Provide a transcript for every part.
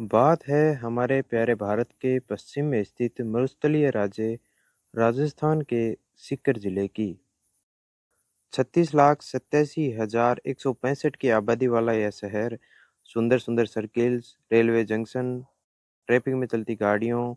बात है हमारे प्यारे भारत के पश्चिम में स्थित मरुस्थलीय राज्य राजस्थान के सीकर जिले की। 36,87,165 की आबादी वाला यह शहर सुंदर सुंदर सर्किल्स, रेलवे जंक्शन, ट्रैफिक में चलती गाड़ियों,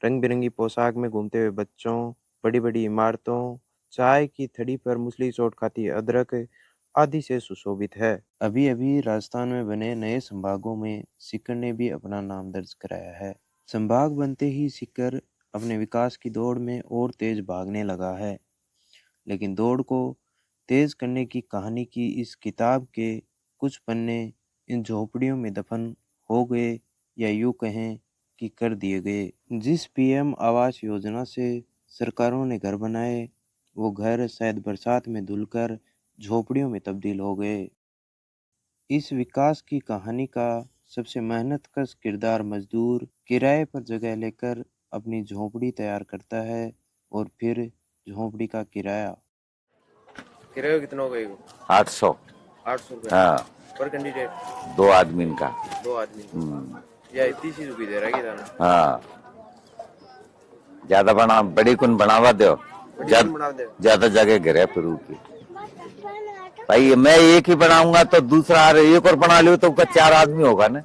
रंग बिरंगी पोशाक में घूमते हुए बच्चों, बड़ी बड़ी इमारतों, चाय की थड़ी पर मूसली चोट खाती अदरक आदि से सुशोभित है। अभी अभी राजस्थान में बने नए संभागों में सीकर ने भी अपना नाम दर्ज कराया है। संभाग बनते ही सीकर अपने विकास की दौड़ में और तेज भागने लगा है, लेकिन दौड़ को तेज करने की कहानी की इस किताब के कुछ पन्ने इन झोपड़ियों में दफन हो गए, या यूं कहें कि कर दिए गए। जिस पीएम आवास योजना से सरकारों ने घर बनाए, वो घर शायद बरसात में धुलकर झोपड़ियों में तब्दील हो गए। इस विकास की कहानी का सबसे मेहनतकश किरदार मजदूर किराए पर जगह लेकर अपनी झोपड़ी तैयार करता है, और फिर झोपड़ी का किराया किराया कितना हो गया? 800। 800 रुपये हाँ, पर कैंडिडेट, 2 आदमी का। 2 आदमी या इतनी सी रुपये दे रहा है कि हाँ, ज्यादा बना बड़ी कुन बनावा दो, ज्यादा जगह गिरे फिर की भाई। मैं एक ही बनाऊंगा तो दूसरा एक और बना लियो तो 4 आदमी होगा ना।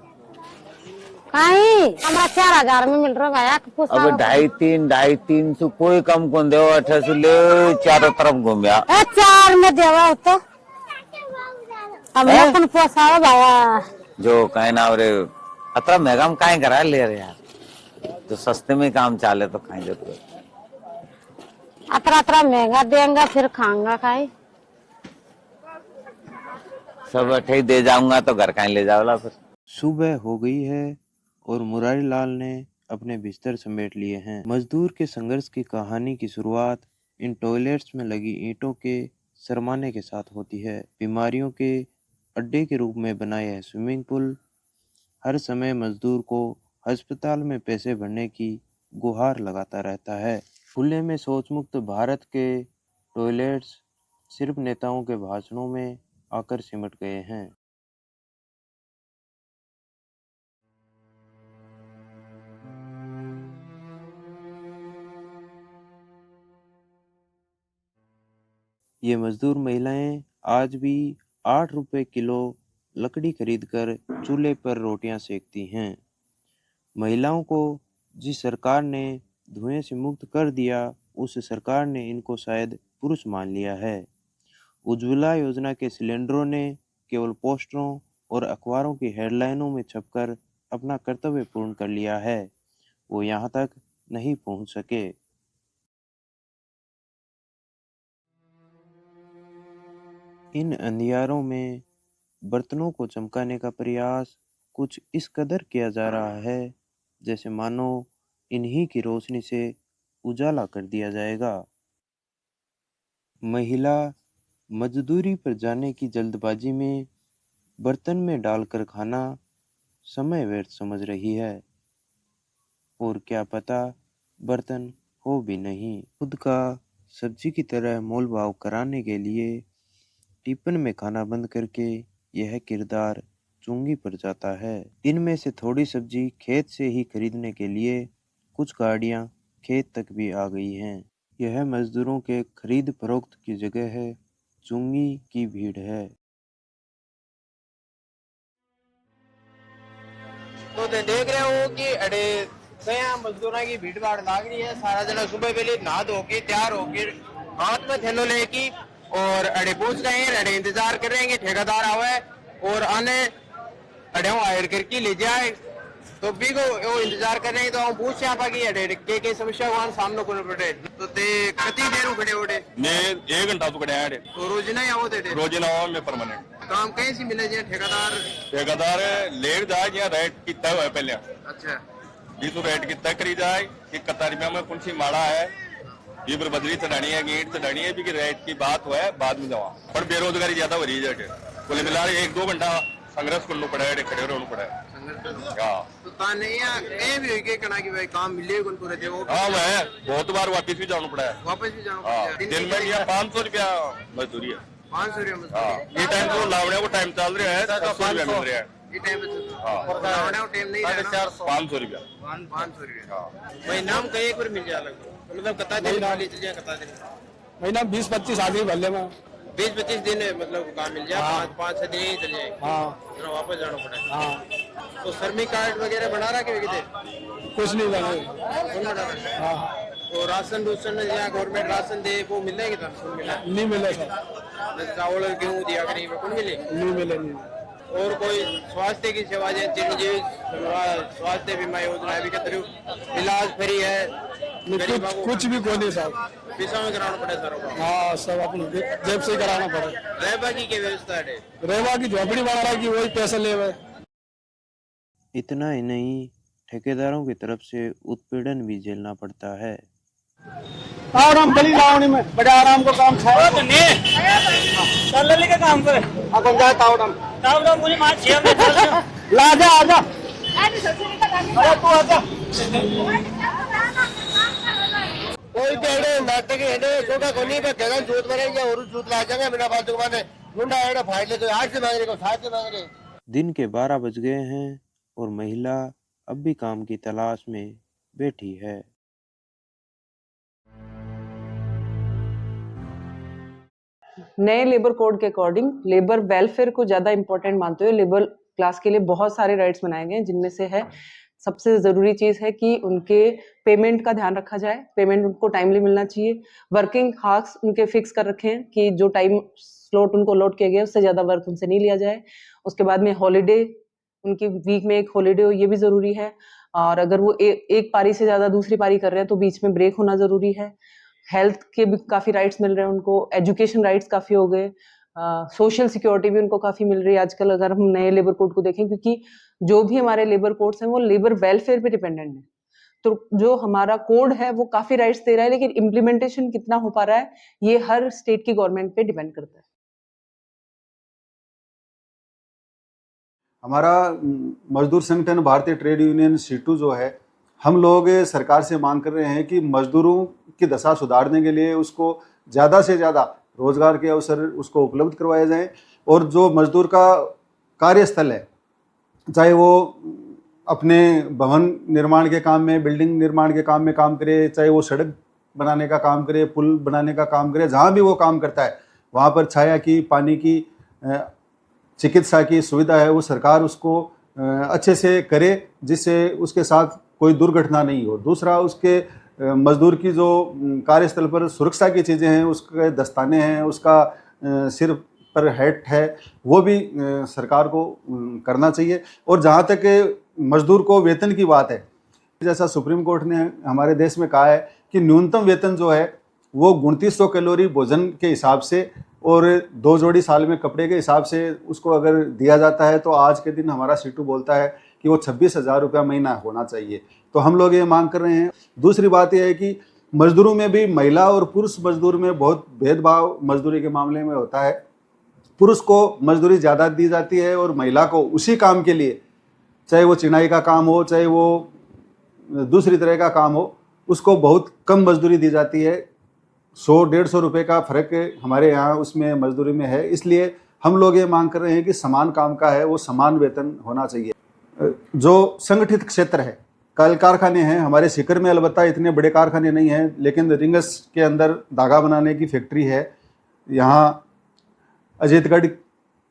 हमारा 4,000 में मिल रहा है। अब 2.5 से कोई कम कौन दे, 800 ले चारों तरफ घूमया 4 में देवा तो अब अपन पोसावा बाबा जो कहे ना रे अतरा महंगा में काहे करा ले रहे यार, तो सस्ते में काम चाले तो खाए जरूरत। अतरा अतरा महंगा देंगे फिर खाऊंगा खाई सब अठे दे जाऊंगा तो घर कहीं ले जाओला फिर। सुबह हो गई है और मुरारी लाल ने अपने बिस्तर समेट लिए हैं। मजदूर के संघर्ष की कहानी की शुरुआत इन टॉयलेट्स में लगी ईंटों के सरमाने के साथ होती है। बीमारियों के अड्डे के रूप में बना यह स्विमिंग पूल हर समय मजदूर को अस्पताल में पैसे भरने की गुहार लगाता रहता है। खुले में शौचमुक्त भारत के टॉयलेट्स सिर्फ नेताओं के भाषणों में आकर सिमट गए हैं। ये मजदूर महिलाएं आज भी 8 रुपए किलो लकड़ी खरीदकर चूल्हे पर रोटियां सेकती हैं। महिलाओं को जिस सरकार ने धुएं से मुक्त कर दिया, उस सरकार ने इनको शायद पुरुष मान लिया है। उज्ज्वला योजना के सिलेंडरों ने केवल पोस्टरों और अखबारों की हेडलाइनों में छपकर अपना कर्तव्य पूर्ण कर लिया है। वो यहाँ तक नहीं पहुँच सके। इन अंधियारों में बर्तनों को चमकाने का प्रयास कुछ इस कदर किया जा रहा है जैसे मानो इन्हीं की रोशनी से उजाला कर दिया जाएगा। महिला मजदूरी पर जाने की जल्दबाजी में बर्तन में डालकर खाना समय व्यर्थ समझ रही है, और क्या पता बर्तन हो भी नहीं। खुद का सब्जी की तरह मोल भाव कराने के लिए टिफिन में खाना बंद करके यह किरदार चुंगी पर जाता है। दिन में से थोड़ी सब्जी खेत से ही खरीदने के लिए कुछ गाड़ियां खेत तक भी आ गई हैं। यह मजदूरों के खरीद फरोख्त की जगह है, चुंगी की भीड़ है। तो देख रहे हो कि अड़े कया मजदूरों की भीड़ भाड़ लाग रही है। सारा जना सुबह पहले नहा धो के तैयार होके हाथ में थैलो लेके और अड़े पूछ रहे हैं, अड़े इंतजार कर रहे हैं कि ठेकेदार आवे और आने अड़े हायर करके ले जाए। तो भी को वो इंतजार कर रहे हैं, तो हम पूछ यहाँ पा कि अड़े के समस्या वहाँ सामने को पड़े तो ते कितनी देर खड़े उड़े मैं 1 घंटा तो खड़े हैं। तो रोज ना आओ थे रोज ना आओ, मैं परमानेंट काम कहीं से मिले जाए ठेकेदार लेट जाए या रेट कितना हुआ पहले। अच्छा जी तो रेट कितना करी जाए कि 71 रुपया में कौन सी माड़ा है, ये पर बदली चढ़ानी है, गेट चढ़ानी है भी कि रेट की बात हुआ है बाद में दवा। पर बेरोजगारी ज्यादा हो रही है, कुल मिला 1-2 घंटा संघर्ष करना पड़ा है, खड़े रहना पड़ा है। तो ताने ये भी के कना कि भाई काम मिले कौन पूरे थे वो। हाँ मैं बहुत बार वापस भी जाना पड़ा है। वापस भी जाना हाँ, पड़ा है। दिन में यहाँ 500 रुपया मजदूरी है। 500 रुपया हाँ, ये टाइम तो लावड़े को टाइम चल रहा है, 700 रुपया मिल रहा है। ये टाइम पे हाँ। और कराने का टाइम नहीं रहना 500 रुपया। 500 रुपया भाई नाम कहीं एक बार मिल जाए लगभग तो मतलब कता दिन खाली चल जाए कता दिन महीना 20-25 आदमी भर ले मैं 20-25 दिन है मतलब काम मिल जाए 5-6 दिन ही चल जाए हाँ फिर वापस जाना पड़ेगा हाँ तो श्रमिक कार्ड वगैरह बना रहा कि किधर कुछ नहीं बने कौन बना रहा हाँ तो राशन या गवर्नमेंट राशन दे वो मिल रहा है कितना कौन मिला नहीं मिले सर चावल और गेहूँ दिया कहीं कौन मिले नहीं मिले नहीं और कोई स्वास्थ्य की सेवा जैसे चिरंजीवी स्वास्थ्य बीमा योजना भी के इलाज फ्री है गरीबों को कुछ भी कोई नहीं साहब पैसा में कराना पड़े सर को हाँ सब अपनी जेब से ही कराना पड़े रहबा की क्या व्यवस्था है रेवा की झोपड़ी बना रहा कि वही पैसे ले हुए इतना ही नहीं, ठेकेदारों की तरफ से उत्पीड़न भी झेलना पड़ता है। आराम गली लावणी में बड़े आराम को काम खाया का काम करे अपन जाए तावड़म मुझे मां छे में ला जा आजा अरे तू आजा कोई तेरे नाटक हेडे छोटा कोनी पे गगन जोत मरे या और जोत ला जाएंगे बिना फालतू माने गुंडा एड़ा फाड़ ले तो 8 से मांग रहे को 7 से मांग रहे। दिन के 12 बज गए हैं और महिला अब भी काम की तलाश में बैठी है। नए लेबर कोड के अकॉर्डिंग लेबर वेलफेयर को ज्यादा इंपॉर्टेंट मानते हुए लेबर क्लास के लिए बहुत सारे राइट्स बनाए गए हैं, जिनमें से है सबसे जरूरी चीज है कि उनके पेमेंट का ध्यान रखा जाए, पेमेंट उनको टाइमली मिलना चाहिए। वर्किंग हार्स उनके फिक्स कर रखे हैं कि जो टाइम स्लॉट उनको अलॉट किया गया उससे ज्यादा वर्क उनसे नहीं लिया जाए। उसके बाद में हॉलीडे, उनकी वीक में एक हॉलीडे हो, ये भी जरूरी है। और अगर वो एक पारी से ज्यादा दूसरी पारी कर रहे हैं तो बीच में ब्रेक होना जरूरी है। हेल्थ के भी काफी राइट्स मिल रहे हैं उनको, एजुकेशन राइट्स काफी हो गए, सोशल सिक्योरिटी भी उनको काफी मिल रही है आजकल अगर हम नए लेबर कोड को देखें, क्योंकि जो भी हमारे लेबर कोड्स हैं वो लेबर वेलफेयर पे डिपेंडेंट है। तो जो हमारा कोड है वो काफी राइट्स दे रहा है, लेकिन इम्प्लीमेंटेशन कितना हो पा रहा है ये हर स्टेट की गवर्नमेंट पे डिपेंड करता है। हमारा मजदूर संगठन भारतीय ट्रेड यूनियन सीटू जो है, हम लोग सरकार से मांग कर रहे हैं कि मजदूरों की दशा सुधारने के लिए उसको ज़्यादा से ज़्यादा रोजगार के अवसर उसको उपलब्ध करवाए जाएं और जो मजदूर का कार्यस्थल है, चाहे वो अपने भवन निर्माण के काम में, बिल्डिंग निर्माण के काम में काम करे, चाहे वो सड़क बनाने का काम करे, पुल बनाने का काम करे, जहाँ भी वो काम करता है वहाँ पर छाया की, पानी की, चिकित्सा की सुविधा है वो सरकार उसको अच्छे से करे, जिससे उसके साथ कोई दुर्घटना नहीं हो। दूसरा, उसके मजदूर की जो कार्यस्थल पर सुरक्षा की चीज़ें हैं, उसके दस्ताने हैं, उसका सिर पर हैट है, वो भी सरकार को करना चाहिए। और जहाँ तक मजदूर को वेतन की बात है, जैसा सुप्रीम कोर्ट ने हमारे देश में कहा है कि न्यूनतम वेतन जो है वो 2900 कैलोरी भोजन के हिसाब से और 2 जोड़ी साल में कपड़े के हिसाब से उसको अगर दिया जाता है तो आज के दिन हमारा सीटू बोलता है कि वो 26,000 रुपया महीना होना चाहिए। तो हम लोग ये मांग कर रहे हैं। दूसरी बात यह है कि मजदूरों में भी महिला और पुरुष मजदूर में बहुत भेदभाव मजदूरी के मामले में होता है। पुरुष को मजदूरी ज़्यादा दी जाती है और महिला को उसी काम के लिए, चाहे वो चिनाई का काम हो, चाहे वो दूसरी तरह का काम हो, उसको बहुत कम मजदूरी दी जाती है। 100-150 रुपये का फ़र्क हमारे यहाँ उसमें मजदूरी में है। इसलिए हम लोग ये मांग कर रहे हैं कि समान काम का है वो समान वेतन होना चाहिए। जो संगठित क्षेत्र है, कल कारखाने हैं हमारे सीकर में, अलबत्ता इतने बड़े कारखाने नहीं हैं, लेकिन रिंगस के अंदर धागा बनाने की फैक्ट्री है, यहाँ अजीतगढ़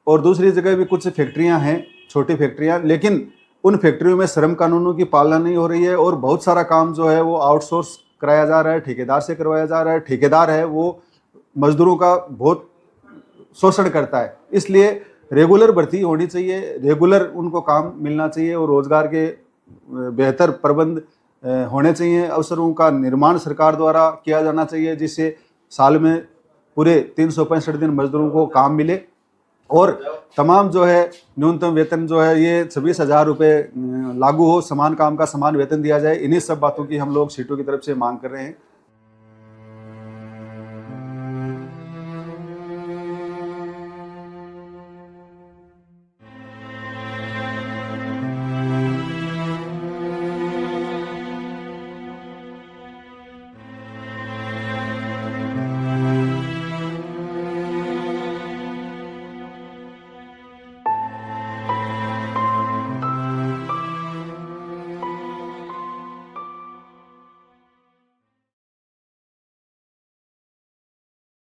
और दूसरी जगह भी कुछ फैक्ट्रियाँ हैं, छोटी फैक्ट्रियाँ, लेकिन उन फैक्ट्रियों में श्रम कानूनों की पालना नहीं हो रही है और बहुत सारा काम जो है वो आउटसोर्स कराया जा रहा है, ठेकेदार से करवाया जा रहा है। ठेकेदार है वो मजदूरों का बहुत शोषण करता है। इसलिए रेगुलर भर्ती होनी चाहिए, रेगुलर उनको काम मिलना चाहिए और रोजगार के बेहतर प्रबंध होने चाहिए। अवसरों का निर्माण सरकार द्वारा किया जाना चाहिए, जिससे साल में पूरे 365 दिन मजदूरों को काम मिले और तमाम जो है न्यूनतम वेतन जो है ये 26,000 रुपये लागू हो, समान काम का समान वेतन दिया जाए। इन्हीं सब बातों की हम लोग सीटों की तरफ से मांग कर रहे हैं।